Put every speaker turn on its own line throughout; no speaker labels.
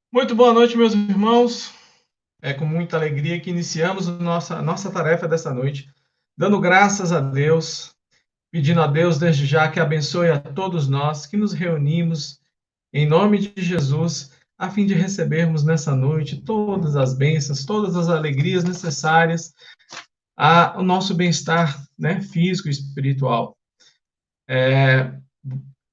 Muito boa noite, meus irmãos. É com muita alegria que iniciamos a nossa tarefa dessa noite, dando graças a Deus, pedindo a Deus desde já que abençoe a todos nós que nos reunimos em nome de Jesus, a fim de recebermos nessa noite todas as bênçãos, todas as alegrias necessárias ao nosso bem-estar, né, físico e espiritual.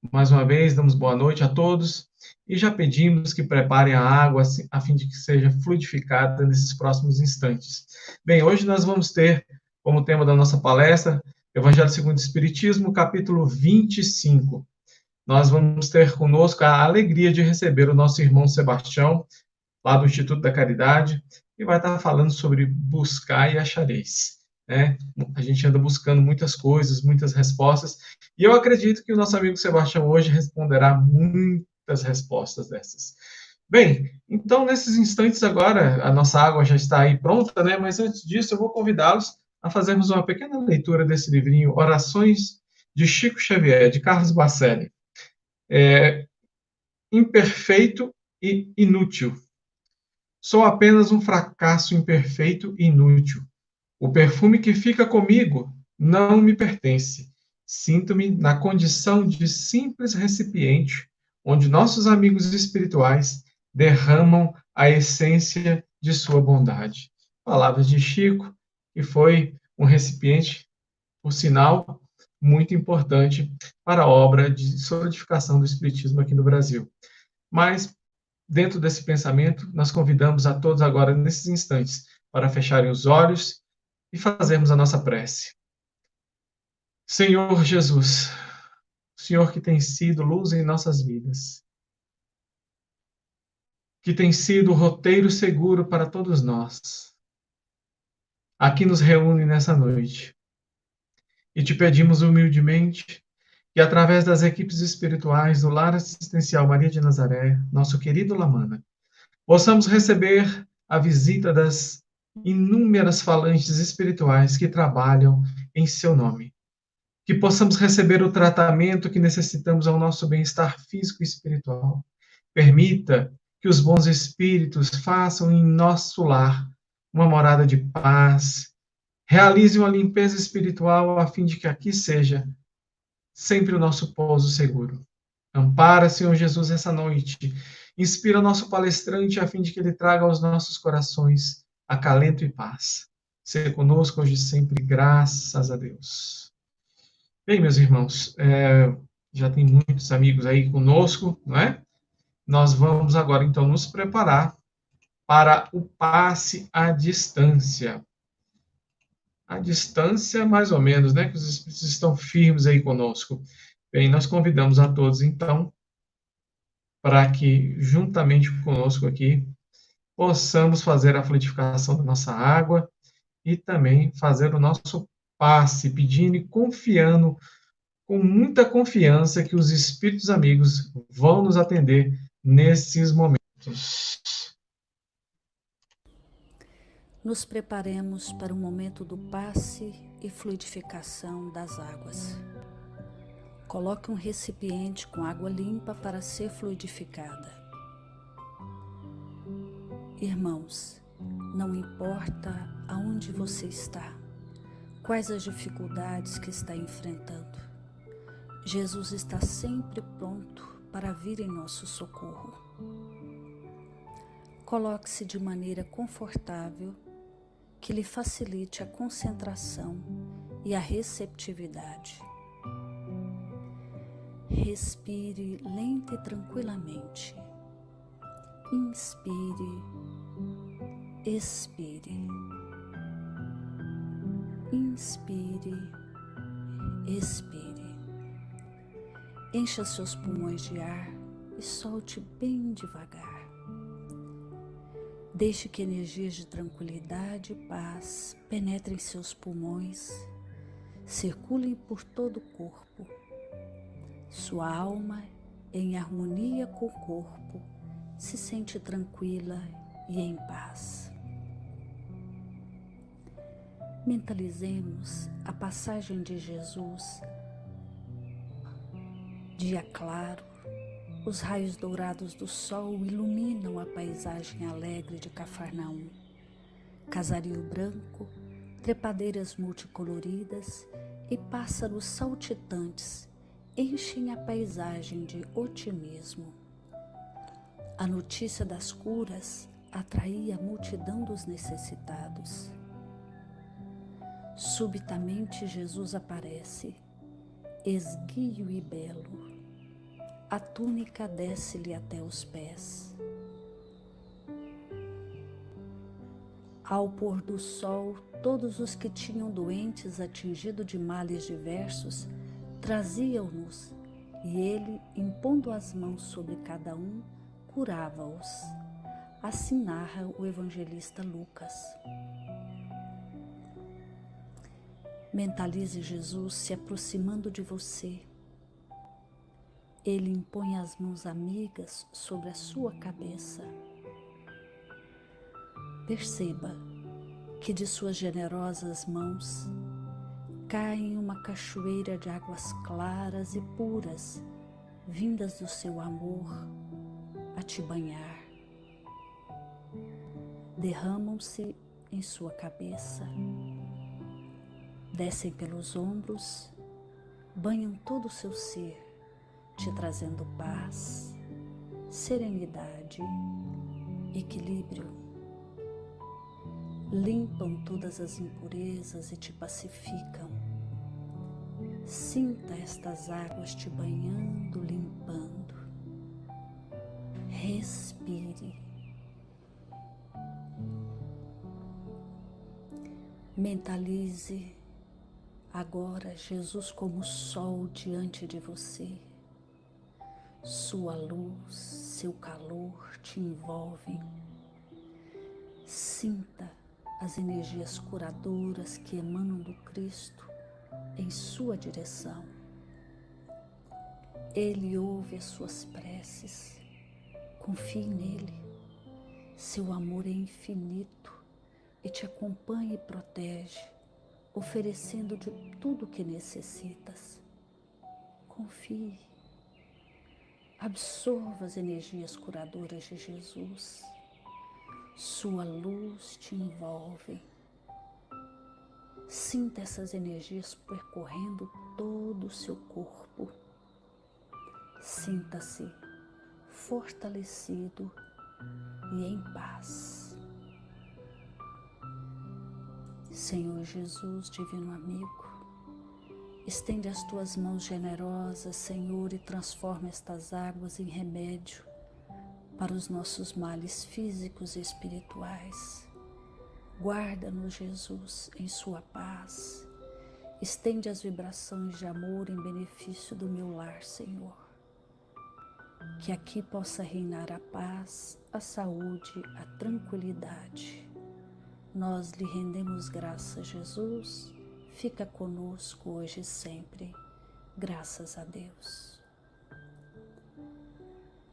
Mais uma vez, damos boa noite a todos e já pedimos que preparem a água a fim de que seja fluidificada nesses próximos instantes. Bem, hoje nós vamos ter como tema da nossa palestra Evangelho segundo o Espiritismo, capítulo 25. Nós vamos ter conosco a alegria de receber o nosso irmão Sebastião, lá do Instituto da Caridade, e vai estar falando sobre buscar e achareis. Né? A gente anda buscando muitas coisas, muitas respostas, e eu acredito que o nosso amigo Sebastião hoje responderá muitas respostas dessas. Bem, então nesses instantes agora, a nossa água já está aí pronta, né? Mas antes disso eu vou convidá-los a fazermos uma pequena leitura desse livrinho Orações de Chico Xavier, de Carlos Bacelli. Imperfeito e inútil. Sou apenas um fracasso imperfeito e inútil. O perfume que fica comigo não me pertence. Sinto-me na condição de simples recipiente onde nossos amigos espirituais derramam a essência de sua bondade. Palavras de Chico, que foi um recipiente, por sinal, muito importante para a obra de solidificação do Espiritismo aqui no Brasil. Mas dentro desse pensamento, nós convidamos a todos agora, nesses instantes, para fecharem os olhos e fazermos a nossa prece. Senhor Jesus, Senhor que tem sido luz em nossas vidas, que tem sido o roteiro seguro para todos nós, aqui nos reúne nessa noite. E te pedimos humildemente que, através das equipes espirituais do Lar Assistencial Maria de Nazaré, nosso querido Lamana, possamos receber a visita das inúmeras falanges espirituais que trabalham em seu nome. Que possamos receber o tratamento que necessitamos ao nosso bem-estar físico e espiritual. Permita que os bons espíritos façam em nosso lar uma morada de paz. Realize uma limpeza espiritual a fim de que aqui seja sempre o nosso pouso seguro. Ampara, Senhor Jesus, essa noite. Inspira nosso palestrante a fim de que ele traga aos nossos corações acalento e paz. Seja conosco hoje e sempre, graças a Deus. Bem, meus irmãos, já tem muitos amigos aí conosco, não é? Nós vamos agora, então, nos preparar para o passe à distância. A distância, mais ou menos, né? Que os espíritos estão firmes aí conosco. Bem, nós convidamos a todos, então, para que, juntamente conosco aqui, possamos fazer a fluidificação da nossa água e também fazer o nosso passe, pedindo e confiando, com muita confiança, que os espíritos amigos vão nos atender nesses momentos.
Nos preparemos para o momento do passe e fluidificação das águas. Coloque um recipiente com água limpa para ser fluidificada. Irmãos, não importa aonde você está, quais as dificuldades que está enfrentando, Jesus está sempre pronto para vir em nosso socorro. Coloque-se de maneira confortável que lhe facilite a concentração e a receptividade. Respire lenta e tranquilamente. Inspire, expire. Inspire, expire. Encha seus pulmões de ar e solte bem devagar. Deixe que energias de tranquilidade e paz penetrem seus pulmões, circulem por todo o corpo. Sua alma, em harmonia com o corpo, se sente tranquila e em paz. Mentalizemos a passagem de Jesus, dia claro, Os raios dourados do sol iluminam a paisagem alegre de Cafarnaum. Casario branco, trepadeiras multicoloridas e pássaros saltitantes enchem a paisagem de otimismo. A notícia das curas atraía a multidão dos necessitados. Subitamente Jesus aparece, esguio e belo. A túnica desce-lhe até os pés. Ao pôr do sol, todos os que tinham doentes atingidos de males diversos traziam-nos, e ele, impondo as mãos sobre cada um, curava-os. Assim narra o evangelista Lucas. Mentalize Jesus se aproximando de você. Ele impõe as mãos amigas sobre a sua cabeça. Perceba que de suas generosas mãos cai uma cachoeira de águas claras e puras, vindas do seu amor a te banhar. Derramam-se em sua cabeça, descem pelos ombros, banham todo o seu ser, te trazendo paz, serenidade, equilíbrio. Limpam todas as impurezas e te pacificam. Sinta estas águas te banhando, limpando. Respire. Mentalize agora Jesus como sol diante de você. Sua luz, seu calor te envolvem. Sinta as energias curadoras que emanam do Cristo em sua direção. Ele ouve as suas preces. Confie nele. Seu amor é infinito e te acompanha e protege, oferecendo de tudo o que necessitas. Confie. Absorva as energias curadoras de Jesus. Sua luz te envolve. Sinta essas energias percorrendo todo o seu corpo. Sinta-se fortalecido e em paz. Senhor Jesus, divino amigo, estende as tuas mãos generosas, Senhor, e transforma estas águas em remédio para os nossos males físicos e espirituais. Guarda-nos, Jesus, em sua paz. Estende as vibrações de amor em benefício do meu lar, Senhor. Que aqui possa reinar a paz, a saúde, a tranquilidade. Nós lhe rendemos graças, Jesus. Fica conosco hoje e sempre. Graças a Deus.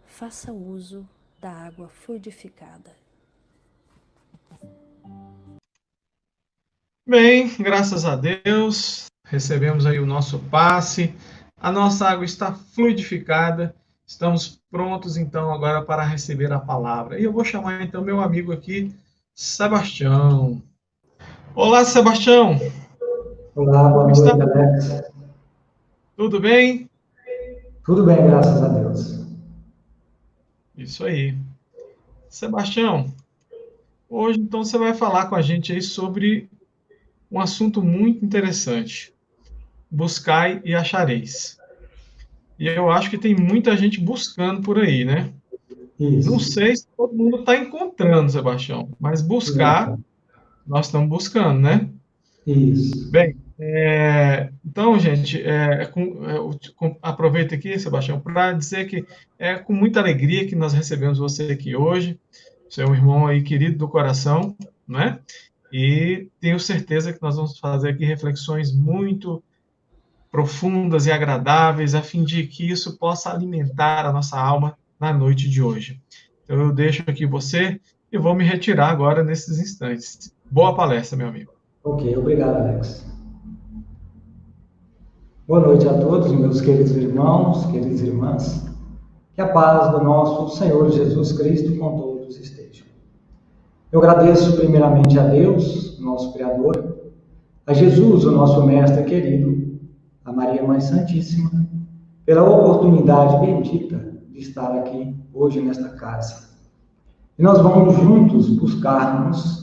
Faça uso da água fluidificada.
Bem, graças a Deus, recebemos aí o nosso passe, a nossa água está fluidificada, estamos prontos então agora para receber a palavra. E eu vou chamar então meu amigo aqui, Sebastião. Olá, Sebastião.
Olá, boa
Como
noite,
está?
Alex.
Tudo bem?
Tudo bem, graças a Deus.
Isso aí. Sebastião, hoje então você vai falar com a gente aí sobre um assunto muito interessante. Buscai e achareis. E eu acho que tem muita gente buscando por aí, né? Não
Isso.
sei se todo mundo está encontrando, Sebastião, mas buscar,
Exato.
nós estamos buscando, né?
Isso.
Bem, então, gente, aproveito aqui, Sebastião, para dizer que é com muita alegria que nós recebemos você aqui hoje. Você é um irmão aí querido do coração, né? E tenho certeza que nós vamos fazer aqui reflexões muito profundas e agradáveis, a fim de que isso possa alimentar a nossa alma na noite de hoje. Então, eu deixo aqui você e vou me retirar agora nesses instantes. Boa palestra, meu amigo.
Ok, obrigado, Alex. Boa noite a todos, meus queridos irmãos, queridas irmãs. Que a paz do nosso Senhor Jesus Cristo com todos esteja. Eu agradeço primeiramente a Deus, nosso Criador, a Jesus, o nosso Mestre querido, a Maria Mãe Santíssima, pela oportunidade bendita de estar aqui hoje nesta casa. E nós vamos juntos buscarmos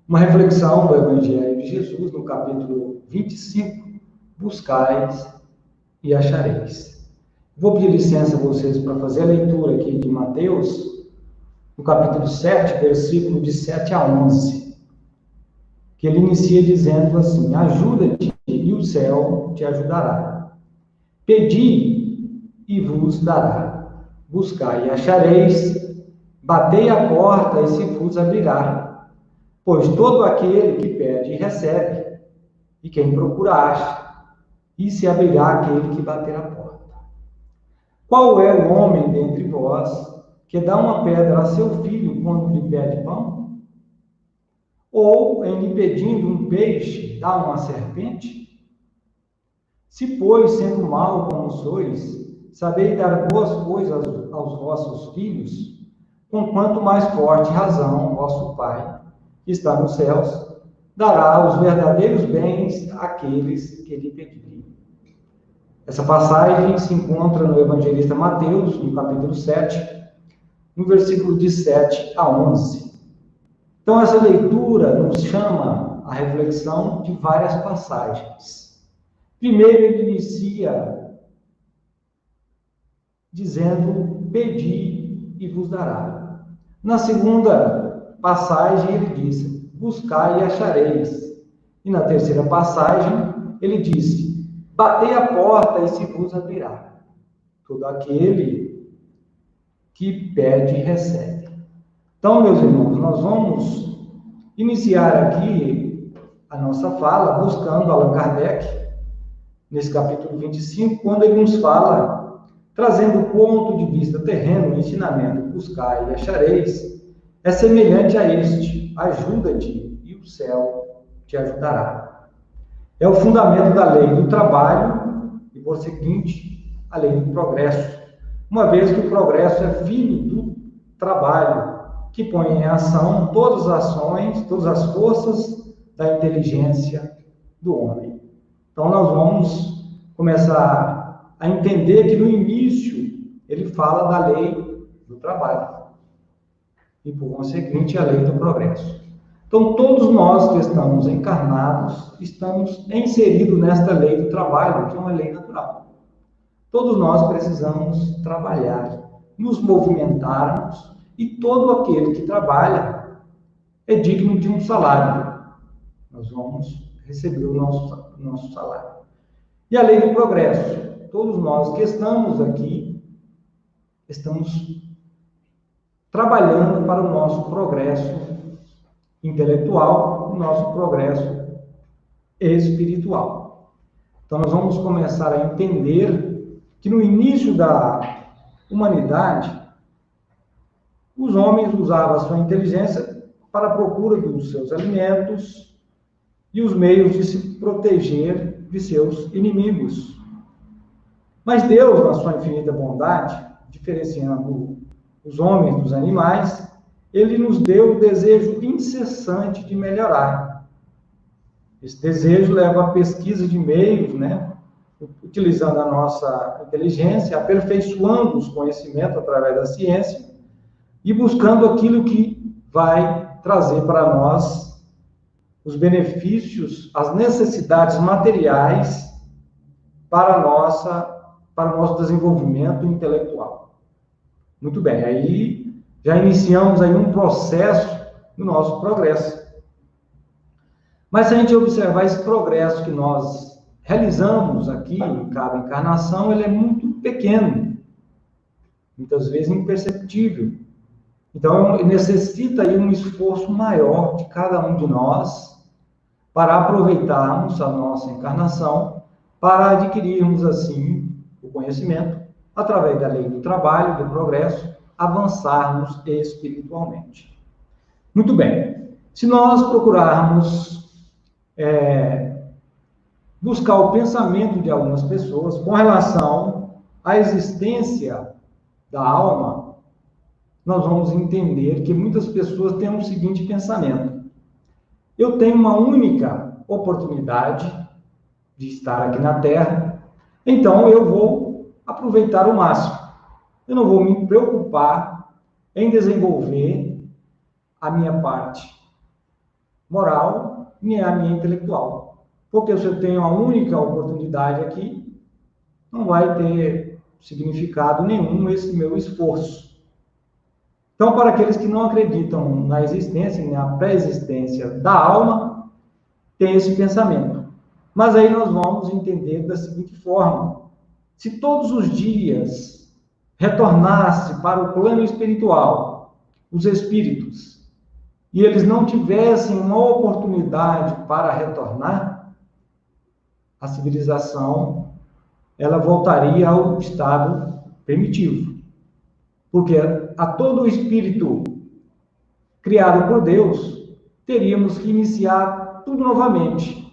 uma reflexão do Evangelho de Jesus, no capítulo 25, buscais e achareis. Vou pedir licença a vocês para fazer a leitura aqui de Mateus, no capítulo 7, versículo de 7 a 11, que ele inicia dizendo assim: ajuda-te e o céu te ajudará. Pedi e vos dará. Buscai e achareis. Batei a porta e se vos abrirá. Pois todo aquele que pede recebe, e quem procura acha, e se abrirá aquele que bater a porta. Qual é o homem dentre vós que dá uma pedra a seu filho quando lhe pede pão? Ou, em lhe pedindo um peixe, dá uma serpente? Se, pois, sendo mau como sois, sabeis dar boas coisas aos vossos filhos, com quanto mais forte razão vosso Pai, que está nos céus, dará os verdadeiros bens àqueles que lhe pedirem. Essa passagem se encontra no evangelista Mateus, no capítulo 7, no versículo de 7 a 11. Então, essa leitura nos chama a reflexão de várias passagens. Primeiro, ele inicia dizendo: pedi e vos dará. Na segunda passagem, ele diz: buscai e achareis. E na terceira passagem, ele disse: batei a porta e se vos abrirá. Todo aquele que pede, recebe. Então, meus irmãos, nós vamos iniciar aqui a nossa fala buscando Allan Kardec, nesse capítulo 25, quando ele nos fala, trazendo o ponto de vista terreno, o ensinamento, buscai e achareis, é semelhante a este: ajuda-te e o céu te ajudará. É o fundamento da lei do trabalho e, por seguinte, a lei do progresso, uma vez que o progresso é filho do trabalho, que põe em ação todas as ações, todas as forças da inteligência do homem. Então, nós vamos começar a entender que no início ele fala da lei do trabalho e, por conseguinte, a lei do progresso. Então, todos nós que estamos encarnados, estamos inseridos nesta lei do trabalho, que é uma lei natural. Todos nós precisamos trabalhar, nos movimentarmos, e todo aquele que trabalha é digno de um salário. Nós vamos receber o nosso salário. E a lei do progresso. Todos nós que estamos aqui, estamos trabalhando para o nosso progresso intelectual, o nosso progresso espiritual. Então, nós vamos começar a entender que no início da humanidade, os homens usavam a sua inteligência para a procura dos seus alimentos e os meios de se proteger de seus inimigos. Mas Deus, na sua infinita bondade, diferenciando os homens dos animais, ele nos deu o desejo incessante de melhorar. Esse desejo leva à pesquisa de meios, utilizando a nossa inteligência, aperfeiçoando os conhecimentos através da ciência e buscando aquilo que vai trazer para nós os benefícios, as necessidades materiais para o nosso desenvolvimento intelectual. Muito bem, aí já iniciamos aí um processo no nosso progresso. Mas se a gente observar esse progresso que nós realizamos aqui em cada encarnação, ele é muito pequeno, muitas vezes imperceptível. Então, necessita aí um esforço maior de cada um de nós para aproveitarmos a nossa encarnação, para adquirirmos, assim, o conhecimento, através da lei do trabalho, do progresso, avançarmos espiritualmente. Muito bem. Se nós procurarmos buscar o pensamento de algumas pessoas com relação à existência da alma, nós vamos entender que muitas pessoas têm o seguinte pensamento: eu tenho uma única oportunidade de estar aqui na Terra, então eu vou aproveitar o máximo. Eu não vou me preocupar em desenvolver a minha parte moral nem a minha intelectual. Porque se eu tenho a única oportunidade aqui, não vai ter significado nenhum esse meu esforço. Então, para aqueles que não acreditam na existência, na pré-existência da alma, tem esse pensamento. Mas aí nós vamos entender da seguinte forma: se todos os dias retornasse para o plano espiritual os espíritos, e eles não tivessem uma oportunidade para retornar, a civilização ela voltaria ao estado primitivo. Porque a todo espírito criado por Deus, teríamos que iniciar tudo novamente.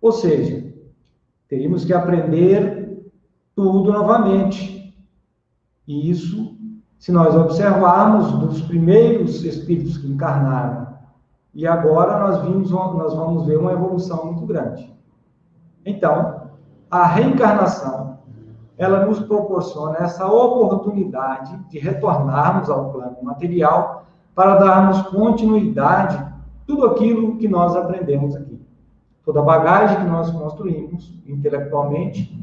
Ou seja, teríamos que aprender tudo novamente. E isso, se nós observarmos dos primeiros espíritos que encarnaram, e agora nós vamos ver uma evolução muito grande. Então, a reencarnação, ela nos proporciona essa oportunidade de retornarmos ao plano material para darmos continuidade a tudo aquilo que nós aprendemos aqui. Toda a bagagem que nós construímos, intelectualmente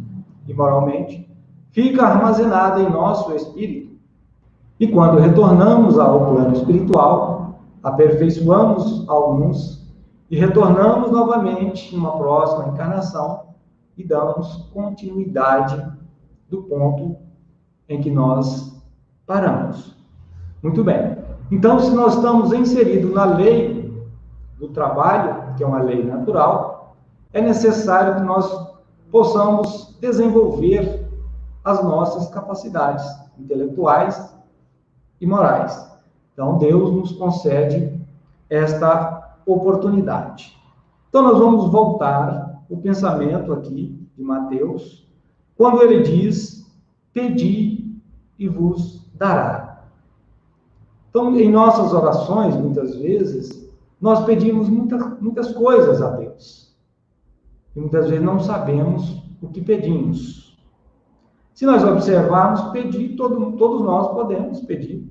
e moralmente, fica armazenada em nosso espírito. E quando retornamos ao plano espiritual, aperfeiçoamos alguns e retornamos novamente em uma próxima encarnação e damos continuidade do ponto em que nós paramos. Muito bem. Então, se nós estamos inseridos na lei do trabalho, que é uma lei natural, é necessário que nós possamos desenvolver as nossas capacidades intelectuais e morais. Então, Deus nos concede esta oportunidade. Então, nós vamos voltar o pensamento aqui de Mateus, quando ele diz: pedi e vos dará. Então, em nossas orações, muitas vezes, nós pedimos muitas coisas a Deus. E muitas vezes não sabemos o que pedimos. Se nós observarmos, pedir, todos nós podemos pedir.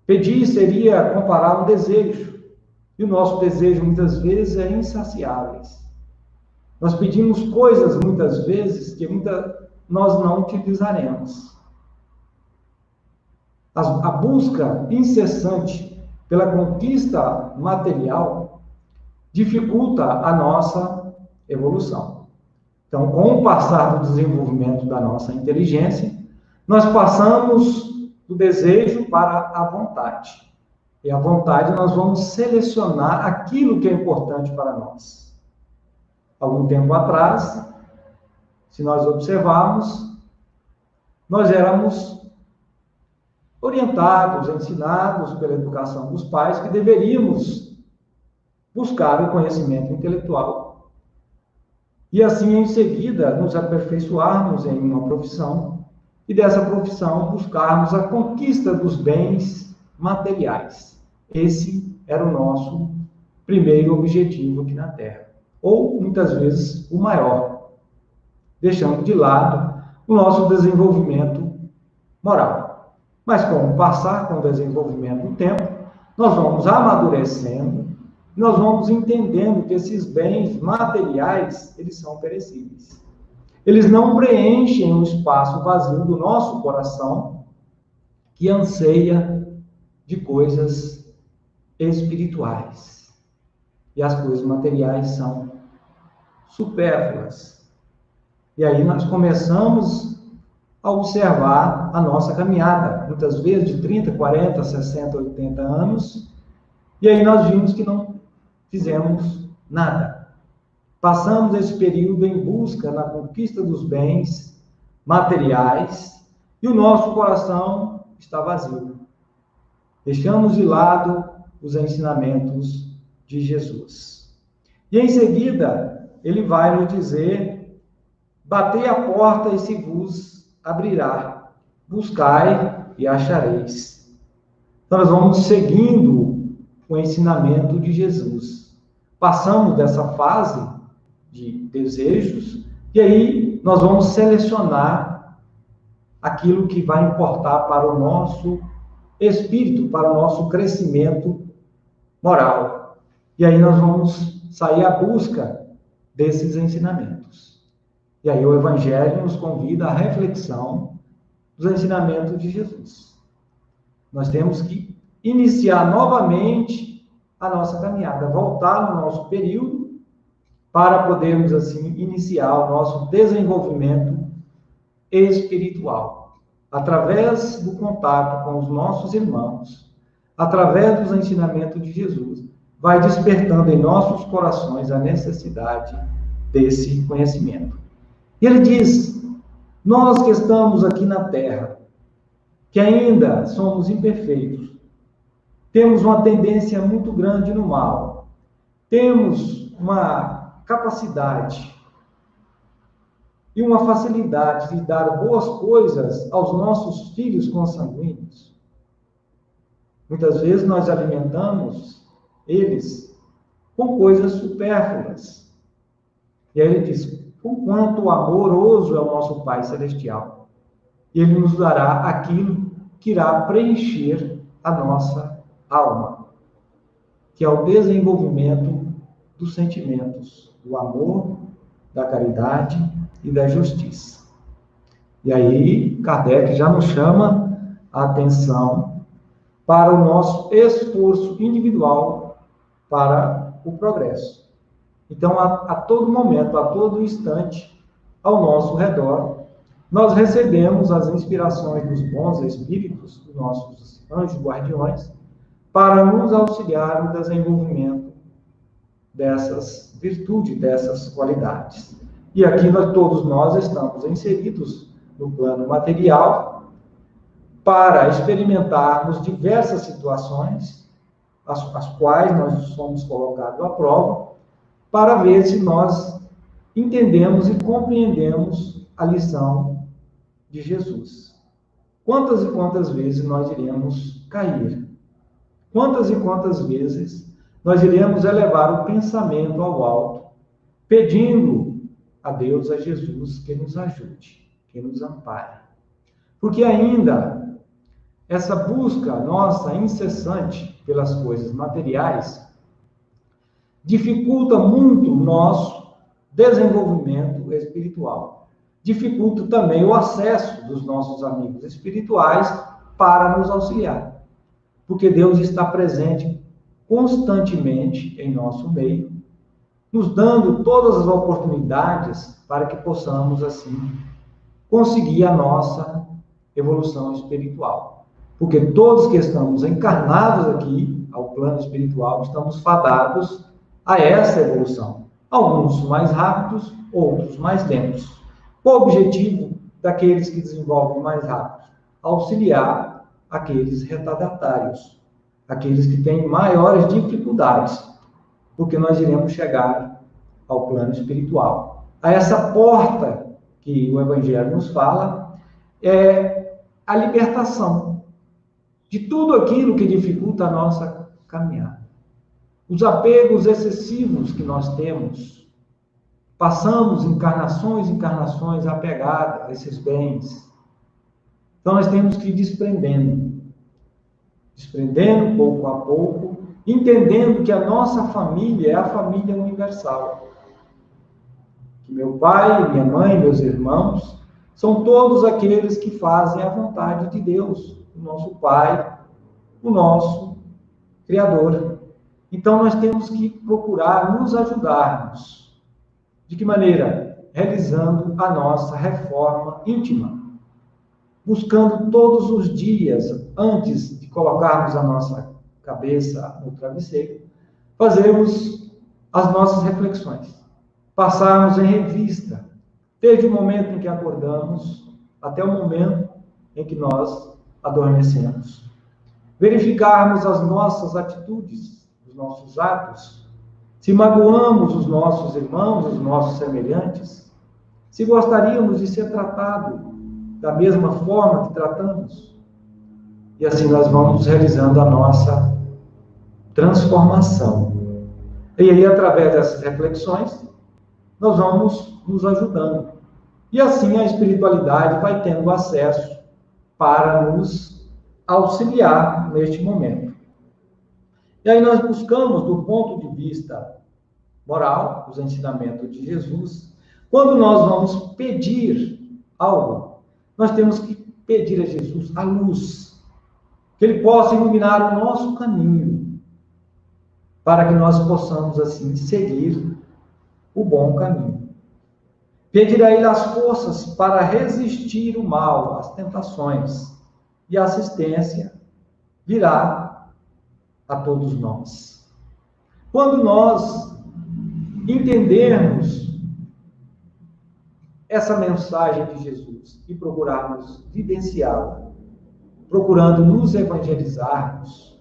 Pedir seria comparar um desejo. E o nosso desejo, muitas vezes, é insaciável. Nós pedimos coisas, muitas vezes, que nós não utilizaremos. A busca incessante pela conquista material dificulta a nossa evolução. Então, com o passar do desenvolvimento da nossa inteligência, nós passamos do desejo para a vontade. E a vontade nós vamos selecionar aquilo que é importante para nós. Algum tempo atrás, se nós observarmos, nós éramos orientados, ensinados pela educação dos pais que deveríamos buscar o conhecimento intelectual. E assim, em seguida, nos aperfeiçoarmos em uma profissão e dessa profissão buscarmos a conquista dos bens materiais. Esse era o nosso primeiro objetivo aqui na Terra. Ou, muitas vezes, o maior, deixando de lado o nosso desenvolvimento moral. Mas com o passar, com o desenvolvimento do tempo, nós vamos amadurecendo, nós vamos entendendo que esses bens materiais, eles são perecíveis. Eles não preenchem o espaço vazio do nosso coração, que anseia de coisas espirituais. E as coisas materiais são supérfluas. E aí nós começamos a observar a nossa caminhada, muitas vezes de 30, 40, 60, 80 anos, e aí nós vimos que não fizemos nada. Passamos esse período em busca na conquista dos bens materiais e o nosso coração está vazio. Deixamos de lado os ensinamentos de Jesus. E em seguida, ele vai nos dizer: batei a porta e se vos abrirá. buscai e achareis. Então, nós vamos seguindo o ensinamento de Jesus. Passamos dessa fase de desejos e aí nós vamos selecionar aquilo que vai importar para o nosso espírito, para o nosso crescimento moral. E aí nós vamos sair à busca desses ensinamentos. E aí o Evangelho nos convida à reflexão dos ensinamentos de Jesus. Nós temos que iniciar novamente a nossa caminhada, voltar no nosso período para podermos, assim, iniciar o nosso desenvolvimento espiritual. Através do contato com os nossos irmãos, através dos ensinamentos de Jesus, vai despertando em nossos corações a necessidade desse conhecimento. E ele diz, nós que estamos aqui na Terra, que ainda somos imperfeitos, temos uma tendência muito grande no mal, temos uma capacidade e uma facilidade de dar boas coisas aos nossos filhos consanguíneos. Muitas vezes nós alimentamos eles com coisas supérfluas. E aí ele diz, o quanto amoroso é o nosso Pai Celestial. E ele nos dará aquilo que irá preencher a nossa alma, que é o desenvolvimento dos sentimentos, do amor, da caridade e da justiça. E aí Kardec já nos chama a atenção para o nosso esforço individual para o progresso. Então, a todo momento, a todo instante, ao nosso redor, nós recebemos as inspirações dos bons espíritos, dos nossos anjos guardiões, para nos auxiliar no desenvolvimento dessas virtudes, dessas qualidades. E aqui todos nós estamos inseridos no plano material para experimentarmos diversas situações, as quais nós somos colocados à prova, para ver se nós entendemos e compreendemos a lição de Jesus. Quantas e quantas vezes nós iremos cair? Quantas e quantas vezes nós iremos elevar o pensamento ao alto, pedindo a Deus, a Jesus, que nos ajude, que nos ampare. Porque ainda essa busca nossa incessante pelas coisas materiais dificulta muito o nosso desenvolvimento espiritual. Dificulta também o acesso dos nossos amigos espirituais para nos auxiliar. Porque Deus está presente constantemente em nosso meio, nos dando todas as oportunidades para que possamos, assim, conseguir a nossa evolução espiritual. Porque todos que estamos encarnados aqui, ao plano espiritual, estamos fadados a essa evolução. Alguns mais rápidos, outros mais lentos. Qual o objetivo daqueles que desenvolvem mais rápido? Auxiliar aqueles retardatários, aqueles que têm maiores dificuldades, porque nós iremos chegar ao plano espiritual. A essa porta que o Evangelho nos fala é a libertação de tudo aquilo que dificulta a nossa caminhada. Os apegos excessivos que nós temos, passamos encarnações apegados a esses bens. Então nós temos que ir desprendendo pouco a pouco, entendendo que a nossa família é a família universal. Que meu pai, minha mãe, meus irmãos, são todos aqueles que fazem a vontade de Deus, o nosso Pai, o nosso Criador. Então nós temos que procurar nos ajudarmos. De que maneira? Realizando a nossa reforma íntima. Buscando todos os dias, antes de colocarmos a nossa cabeça no travesseiro, fazermos as nossas reflexões. Passarmos em revista, desde o momento em que acordamos até o momento em que nós adormecemos. Verificarmos as nossas atitudes, os nossos atos, se magoamos os nossos irmãos, os nossos semelhantes, se gostaríamos de ser tratados da mesma forma que tratamos. E assim nós vamos realizando a nossa transformação. E aí, através dessas reflexões, nós vamos nos ajudando. E assim a espiritualidade vai tendo acesso para nos auxiliar neste momento. E aí nós buscamos, do ponto de vista moral, os ensinamentos de Jesus. Quando nós vamos pedir algo, nós temos que pedir a Jesus a luz, que Ele possa iluminar o nosso caminho, para que nós possamos, assim, seguir o bom caminho. Pedir a Ele as forças para resistir o mal, as tentações, e a assistência virá a todos nós. Quando nós entendermos essa mensagem de Jesus e procurarmos vivenciá-la, procurando nos evangelizarmos,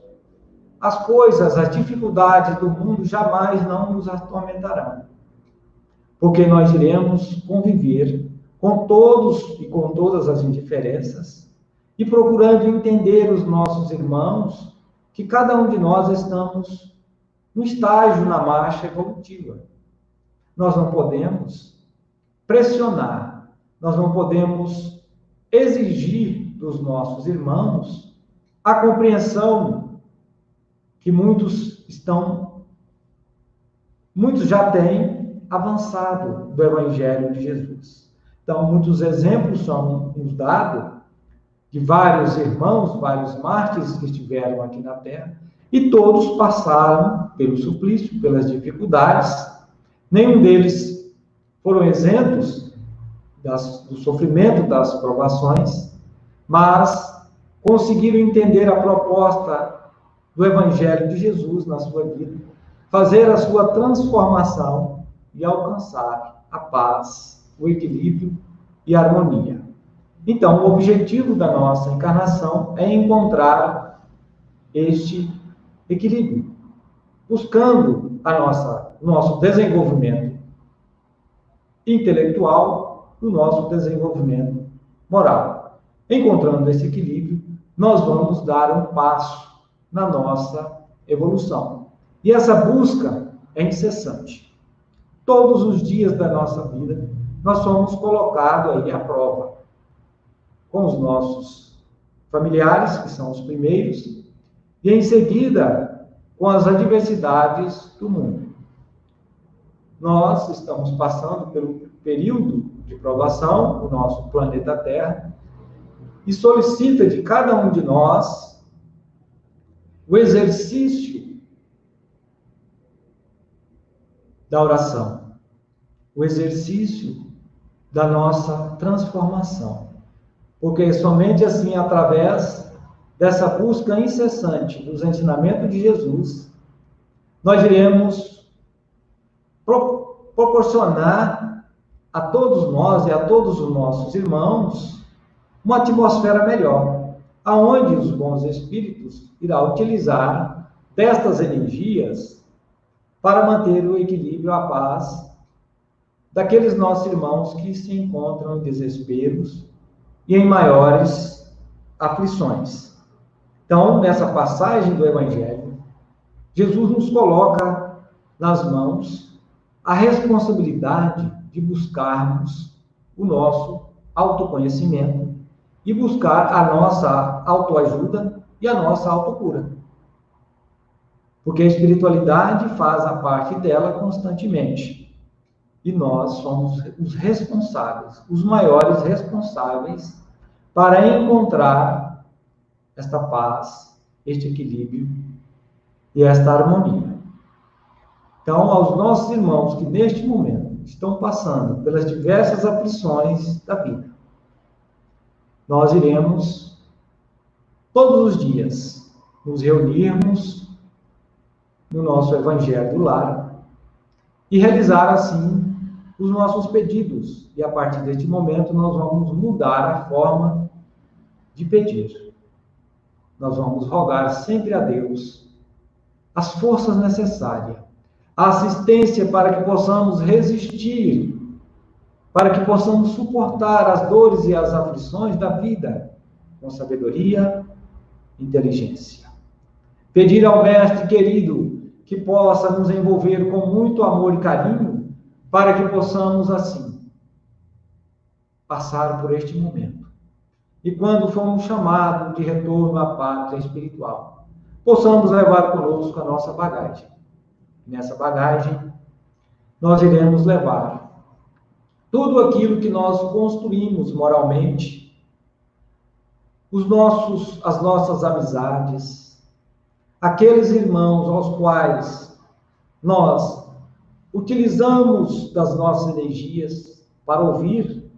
as coisas, as dificuldades do mundo jamais não nos atormentarão, porque nós iremos conviver com todos e com todas as indiferenças e procurando entender os nossos irmãos, que cada um de nós estamos no estágio na marcha evolutiva. Nós não podemos pressionar, nós não podemos exigir dos nossos irmãos a compreensão que muitos já têm avançado do Evangelho de Jesus. Então, muitos exemplos são nos dados de vários irmãos, vários mártires que estiveram aqui na Terra, e todos passaram pelo suplício, pelas dificuldades. Nenhum deles foram isentos do sofrimento, das provações, mas conseguiram entender a proposta do Evangelho de Jesus na sua vida, fazer a sua transformação e alcançar a paz, o equilíbrio e a harmonia. Então, o objetivo da nossa encarnação é encontrar este equilíbrio, buscando o nosso desenvolvimento intelectual e o nosso desenvolvimento moral. Encontrando esse equilíbrio, nós vamos dar um passo na nossa evolução. E essa busca é incessante. Todos os dias da nossa vida, nós somos colocados aí à prova, com os nossos familiares, que são os primeiros, e em seguida com as adversidades do mundo. Nós estamos passando pelo período de provação, o nosso planeta Terra, e solicita de cada um de nós o exercício da oração, o exercício da nossa transformação. Porque somente assim, através dessa busca incessante dos ensinamentos de Jesus, nós iremos proporcionar a todos nós e a todos os nossos irmãos uma atmosfera melhor, aonde os bons espíritos irão utilizar destas energias para manter o equilíbrio, a paz daqueles nossos irmãos que se encontram em desesperos e em maiores aflições. Então, nessa passagem do Evangelho, Jesus nos coloca nas mãos a responsabilidade de buscarmos o nosso autoconhecimento e buscar a nossa autoajuda e a nossa autocura. Porque a espiritualidade faz a parte dela constantemente. E nós somos os responsáveis, os maiores responsáveis para encontrar esta paz, este equilíbrio e esta harmonia. Então, aos nossos irmãos que neste momento estão passando pelas diversas aflições da vida, nós iremos todos os dias nos reunirmos no nosso Evangelho do Lar e realizar assim os nossos pedidos. E a partir deste momento nós vamos mudar a forma de pedir. Nós vamos rogar sempre a Deus as forças necessárias, a assistência para que possamos resistir para que possamos suportar as dores e as aflições da vida com sabedoria e inteligência. Pedir ao Mestre querido que possa nos envolver com muito amor e carinho, para que possamos, assim, passar por este momento. E quando formos chamados de retorno à pátria espiritual, possamos levar conosco a nossa bagagem. Nessa bagagem, nós iremos levar tudo aquilo que nós construímos moralmente, as nossas amizades, aqueles irmãos aos quais nós utilizamos das nossas energias para ouvir,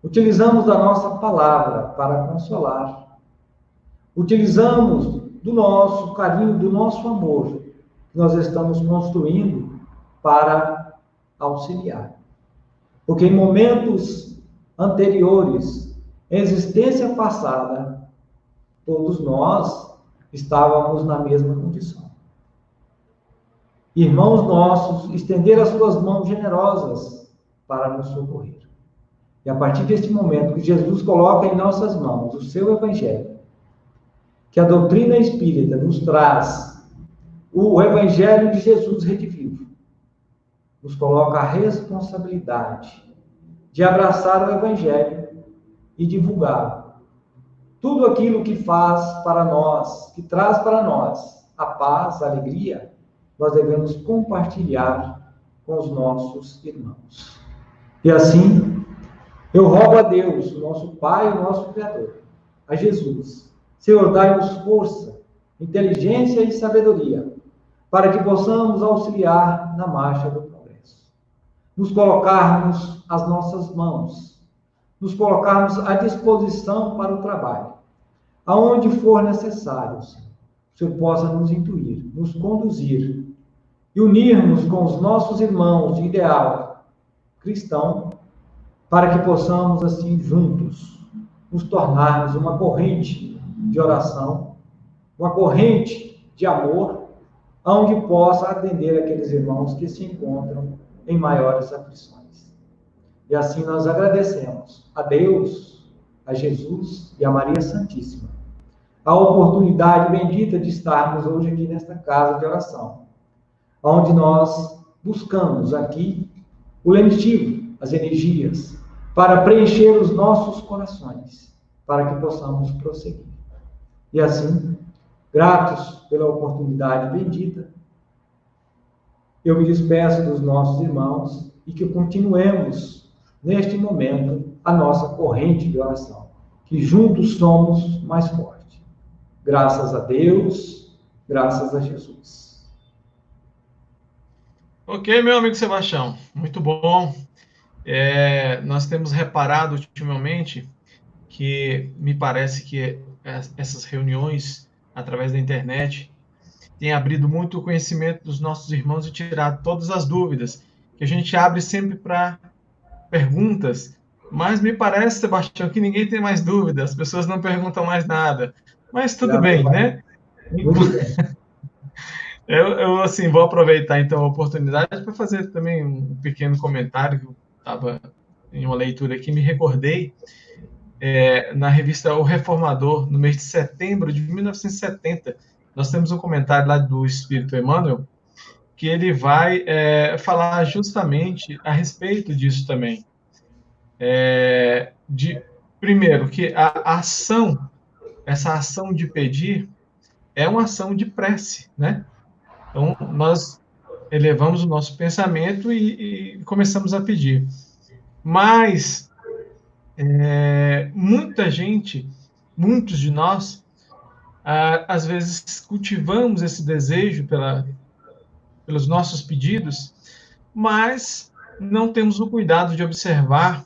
utilizamos da nossa palavra para consolar, utilizamos do nosso carinho, do nosso amor, que nós estamos construindo para auxiliar. Porque em momentos anteriores, em existência passada, todos nós estávamos na mesma condição. Irmãos nossos estenderam as suas mãos generosas para nos socorrer. E a partir deste momento que Jesus coloca em nossas mãos o seu Evangelho, que a doutrina espírita nos traz o Evangelho de Jesus redivivo, nos coloca a responsabilidade de abraçar o Evangelho e divulgar tudo aquilo que faz para nós, que traz para nós a paz, a alegria, nós devemos compartilhar com os nossos irmãos. E assim, eu rogo a Deus, o nosso Pai, o nosso Criador, a Jesus, Senhor, dai-nos força, inteligência e sabedoria, para que possamos auxiliar na marcha do progresso. Nos colocarmos às nossas mãos, nos colocarmos à disposição para o trabalho, aonde for necessário, Senhor, o Senhor possa nos intuir, nos conduzir e unirmos com os nossos irmãos de ideal cristão, para que possamos, assim, juntos, nos tornarmos uma corrente de oração, uma corrente de amor, onde possa atender aqueles irmãos que se encontram em maiores aflições. E assim nós agradecemos a Deus, a Jesus e a Maria Santíssima a oportunidade bendita de estarmos hoje aqui nesta casa de oração, onde nós buscamos aqui o lenitivo, as energias, para preencher os nossos corações, para que possamos prosseguir. E assim, gratos pela oportunidade bendita, eu me despeço dos nossos irmãos e que continuemos, neste momento, a nossa corrente de oração, que juntos somos mais fortes. Graças a Deus, graças a Jesus.
Ok, meu amigo Sebastião, muito bom. Nós temos reparado ultimamente que me parece que essas reuniões através da internet têm abrido muito o conhecimento dos nossos irmãos e tirado todas as dúvidas, que a gente abre sempre para perguntas, mas me parece, Sebastião, que ninguém tem mais dúvida, as pessoas não perguntam mais nada, mas tudo bem, né?
Muito bem.
Eu assim, vou aproveitar então a oportunidade para fazer também um pequeno comentário, que eu estava em uma leitura aqui, me recordei, na revista O Reformador, no mês de setembro de 1970, nós temos um comentário lá do Espírito Emmanuel, que ele vai falar justamente a respeito disso também. Primeiro, que essa ação de pedir é uma ação de prece, né? Então, nós elevamos o nosso pensamento e começamos a pedir. Mas, muitos de nós, às vezes cultivamos esse desejo pelos nossos pedidos, mas não temos o cuidado de observar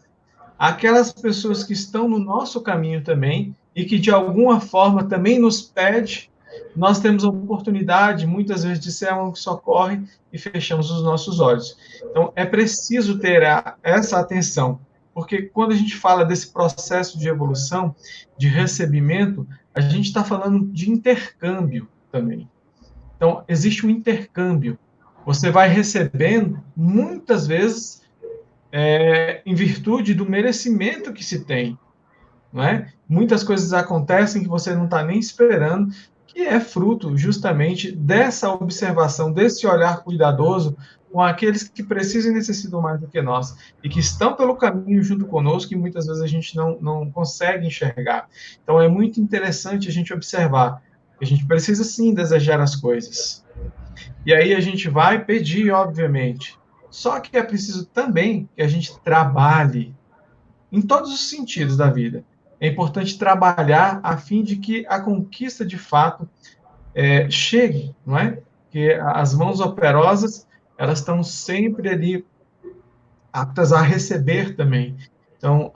aquelas pessoas que estão no nosso caminho também e que, de alguma forma, também nos pede. Nós temos a oportunidade, muitas vezes, de ser algo que socorre e fechamos os nossos olhos. Então, é preciso ter essa atenção, porque quando a gente fala desse processo de evolução, de recebimento, a gente está falando de intercâmbio também. Então, existe um intercâmbio. Você vai recebendo, muitas vezes, em virtude do merecimento que se tem, não é? Muitas coisas acontecem que você não está nem esperando, que é fruto justamente dessa observação, desse olhar cuidadoso com aqueles que precisam e necessitam mais do que nós, e que estão pelo caminho junto conosco, e muitas vezes a gente não consegue enxergar. Então é muito interessante a gente observar que a gente precisa sim desejar as coisas. E aí a gente vai pedir, obviamente. Só que é preciso também que a gente trabalhe em todos os sentidos da vida. É importante trabalhar a fim de que a conquista de fato chegue, não é? Que as mãos operosas, elas estão sempre ali aptas a receber também. Então,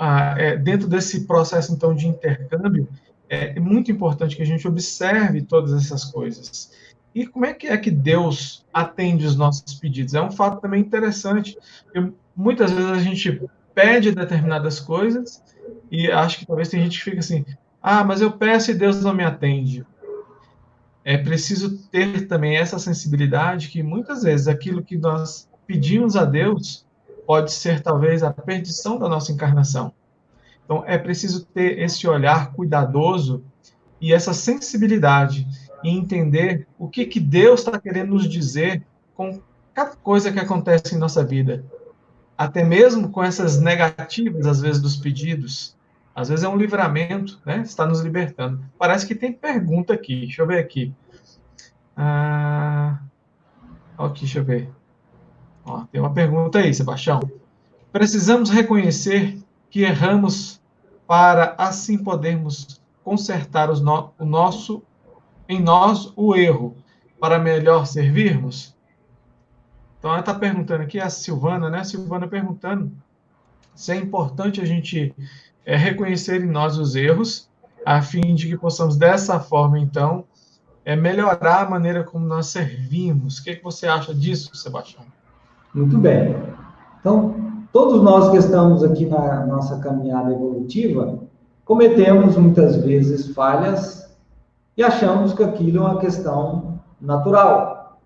dentro desse processo então de intercâmbio, é muito importante que a gente observe todas essas coisas. E como é que Deus atende os nossos pedidos? É um fato também interessante. Muitas vezes a gente pede determinadas coisas e acho que talvez tem gente que fica assim: ah, mas eu peço e Deus não me atende. É preciso ter também essa sensibilidade que muitas vezes aquilo que nós pedimos a Deus pode ser talvez a perdição da nossa encarnação. Então é preciso ter esse olhar cuidadoso e essa sensibilidade e entender o que Deus está querendo nos dizer com cada coisa que acontece em nossa vida. Até mesmo com essas negativas, às vezes, dos pedidos. Às vezes é um livramento, né? Está nos libertando. Parece que tem pergunta aqui. Deixa eu ver aqui. Aqui, deixa eu ver. Ó, tem uma pergunta aí, Sebastião. Precisamos reconhecer que erramos para assim podermos consertar o nosso em nós o erro para melhor servirmos? Então ela está perguntando aqui, a Silvana, né? A Silvana perguntando se é importante a gente reconhecer em nós os erros, a fim de que possamos dessa forma, então, melhorar a maneira como nós servimos. O que você acha disso, Sebastião?
Muito bem. Então, todos nós que estamos aqui na nossa caminhada evolutiva, cometemos muitas vezes falhas e achamos que aquilo é uma questão natural.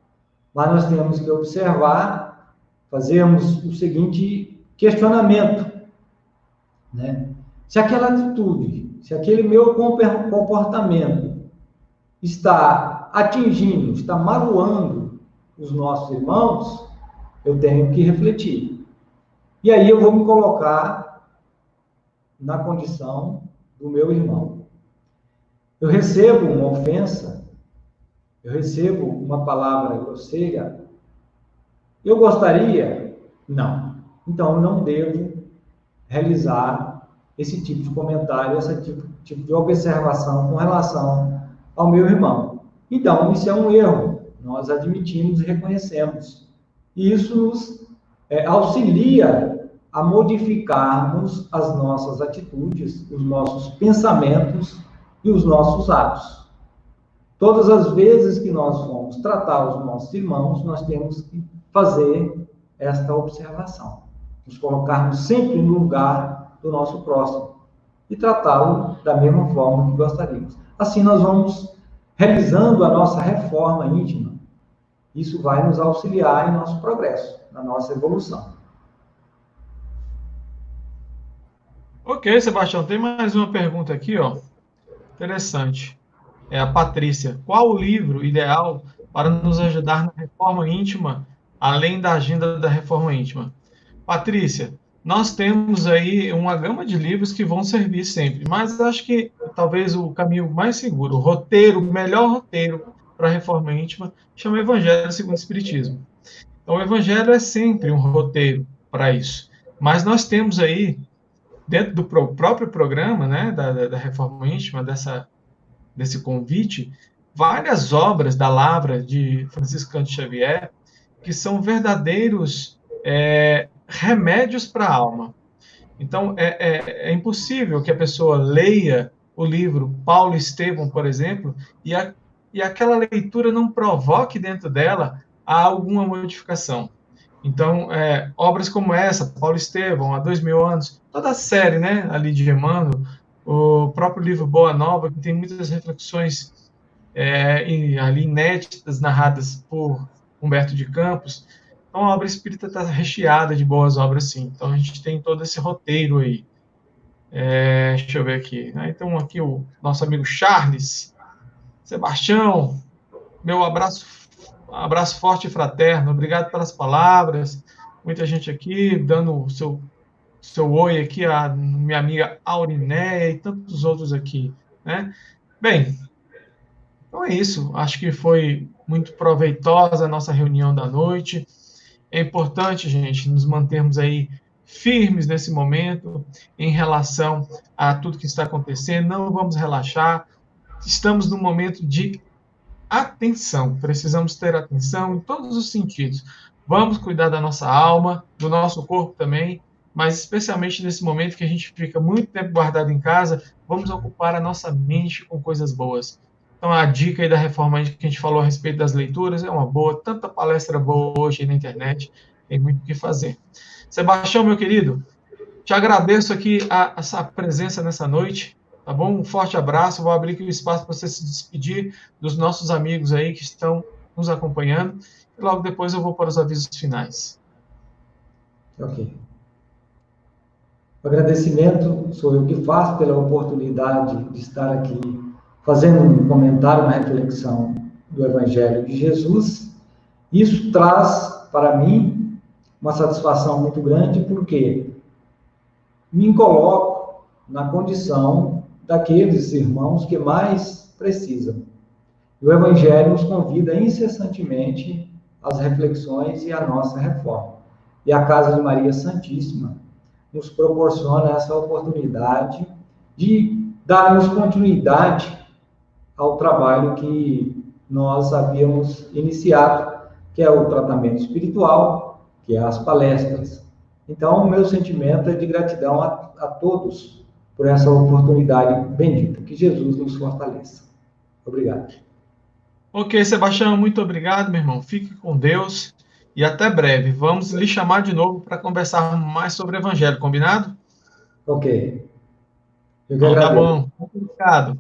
Mas nós temos que observar, fazermos o seguinte questionamento, né? Se aquela atitude, se aquele meu comportamento está atingindo, está magoando os nossos irmãos, eu tenho que refletir. E aí eu vou me colocar na condição do meu irmão. Eu recebo uma ofensa, eu recebo uma palavra grosseira, eu gostaria? Não. Então, eu não devo realizar esse tipo de comentário, esse tipo de observação com relação ao meu irmão. Então, isso é um erro. Nós admitimos e reconhecemos. E isso nos auxilia a modificarmos as nossas atitudes, os nossos pensamentos e os nossos atos. Todas as vezes que nós vamos tratar os nossos irmãos, nós temos que fazer esta observação. Nos colocarmos sempre no lugar do nosso próximo e tratá-lo da mesma forma que gostaríamos. Assim nós vamos realizando a nossa reforma íntima. Isso vai nos auxiliar em nosso progresso, na nossa evolução.
Ok, Sebastião, tem mais uma pergunta aqui, ó. Interessante. É a Patrícia. Qual o livro ideal para nos ajudar na reforma íntima, além da agenda da reforma íntima? Patrícia, nós temos aí uma gama de livros que vão servir sempre, mas acho que talvez o caminho mais seguro, o melhor roteiro para a reforma íntima, chama Evangelho segundo o Espiritismo. Então, o Evangelho é sempre um roteiro para isso. Mas nós temos aí, dentro do próprio programa, né, da reforma íntima, desse convite, várias obras da Lavra de Francisco Cândido Xavier, que são verdadeiros remédios para a alma. Então, é impossível que a pessoa leia o livro Paulo Estevão, por exemplo, e aquela leitura não provoque dentro dela alguma modificação. Então, obras como essa, Paulo Estevão, há 2000 anos, toda a série, né, ali de Emmanuel, o próprio livro Boa Nova, que tem muitas reflexões ali inéditas, narradas por Humberto de Campos, Então, a obra espírita está recheada de boas obras, sim. Então, a gente tem todo esse roteiro aí. Deixa eu ver aqui. Então, aqui o nosso amigo Charles, Sebastião, meu abraço forte e fraterno. Obrigado pelas palavras. Muita gente aqui dando o seu oi aqui, a minha amiga Aurinéia e tantos outros aqui, né? Bem, então é isso. Acho que foi muito proveitosa a nossa reunião da noite. É importante, gente, nos mantermos aí firmes nesse momento em relação a tudo que está acontecendo. Não vamos relaxar. Estamos num momento de atenção. Precisamos ter atenção em todos os sentidos. Vamos cuidar da nossa alma, do nosso corpo também, mas especialmente nesse momento que a gente fica muito tempo guardado em casa, vamos ocupar a nossa mente com coisas boas. Então, a dica aí da reforma que a gente falou a respeito das leituras é uma boa, tanta palestra boa hoje aí na internet, tem muito o que fazer. Sebastião, meu querido, te agradeço aqui essa presença nessa noite, tá bom? Um forte abraço. Vou abrir aqui o espaço para você se despedir dos nossos amigos aí que estão nos acompanhando. E logo depois eu vou para os avisos finais.
Ok. O agradecimento sou eu que faço pela oportunidade de estar aqui fazendo um comentário, uma reflexão do Evangelho de Jesus. Isso traz para mim uma satisfação muito grande, porque me coloco na condição daqueles irmãos que mais precisam. O Evangelho nos convida incessantemente às reflexões e à nossa reforma. E a Casa de Maria Santíssima nos proporciona essa oportunidade de darmos continuidade ao trabalho que nós havíamos iniciado, que é o tratamento espiritual, que é as palestras. Então, o meu sentimento é de gratidão a todos por essa oportunidade bendita. Que Jesus nos fortaleça. Obrigado.
Ok, Sebastião, muito obrigado, meu irmão. Fique com Deus e até breve. Vamos lhe chamar de novo para conversar mais sobre o Evangelho, combinado?
Ok. Eu que
Então tá
agradeço.
bom. Muito obrigado.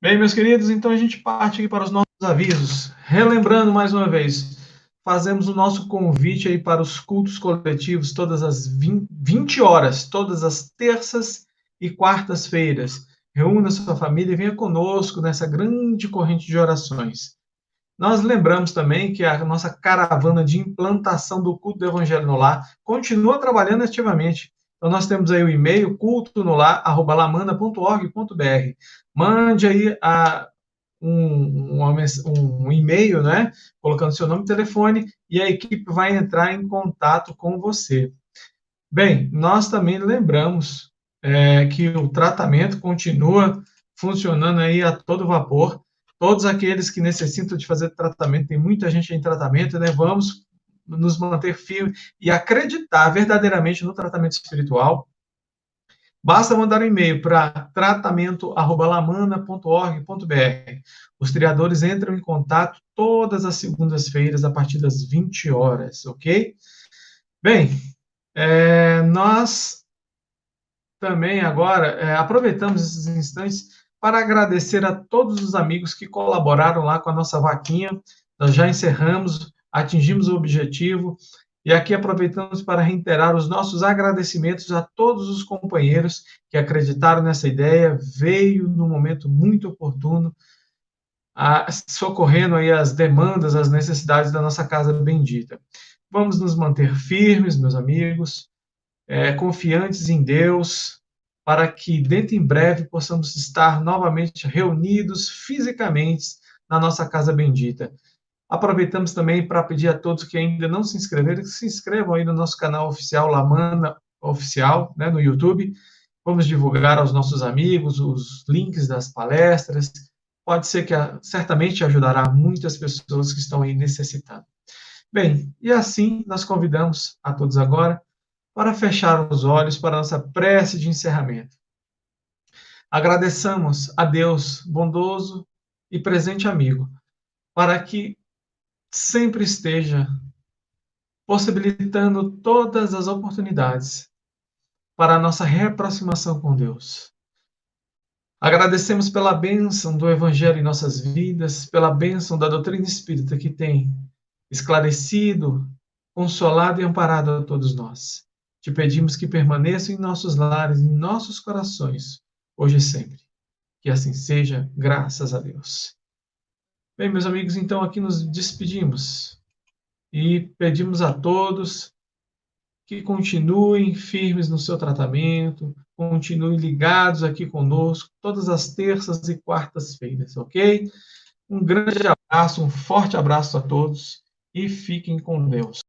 Bem, meus queridos, então a gente parte aqui para os nossos avisos. Relembrando mais uma vez, fazemos o nosso convite aí para os cultos coletivos todas as 20 horas, todas as terças e quartas-feiras. Reúna sua família e venha conosco nessa grande corrente de orações. Nós lembramos também que a nossa caravana de implantação do culto do Evangelho no Lar continua trabalhando ativamente. Então, nós temos aí o e-mail cultonolar@lamanda.org.br. Mande aí um e-mail, né, colocando seu nome e telefone, e a equipe vai entrar em contato com você. Bem, nós também lembramos que o tratamento continua funcionando aí a todo vapor. Todos aqueles que necessitam de fazer tratamento, tem muita gente em tratamento, né? Vamos nos manter firmes e acreditar verdadeiramente no tratamento espiritual. Basta mandar um e-mail para tratamento@lamana.org.br. Os triadores entram em contato todas as segundas-feiras a partir das 20 horas, ok? Bem, nós também agora aproveitamos esses instantes para agradecer a todos os amigos que colaboraram lá com a nossa vaquinha. Nós já encerramos, atingimos o objetivo e aqui aproveitamos para reiterar os nossos agradecimentos a todos os companheiros que acreditaram nessa ideia, veio num momento muito oportuno, socorrendo aí as demandas, as necessidades da nossa casa bendita. Vamos nos manter firmes, meus amigos, confiantes em Deus, para que dentro em breve possamos estar novamente reunidos fisicamente na nossa casa bendita. Aproveitamos também para pedir a todos que ainda não se inscreveram, que se inscrevam aí no nosso canal oficial, Lamana Oficial, né, no YouTube. Vamos divulgar aos nossos amigos os links das palestras. Pode ser que certamente ajudará muitas pessoas que estão aí necessitando. Bem, e assim nós convidamos a todos agora para fechar os olhos para a nossa prece de encerramento. Agradeçamos a Deus bondoso e presente amigo, para que sempre esteja possibilitando todas as oportunidades para a nossa reaproximação com Deus. Agradecemos pela bênção do Evangelho em nossas vidas, pela bênção da doutrina espírita que tem esclarecido, consolado e amparado a todos nós. Te pedimos que permaneça em nossos lares, em nossos corações, hoje e sempre. Que assim seja, graças a Deus. Bem, meus amigos, então aqui nos despedimos e pedimos a todos que continuem firmes no seu tratamento, continuem ligados aqui conosco todas as terças e quartas-feiras, ok? Um grande abraço, um forte abraço a todos e fiquem com Deus.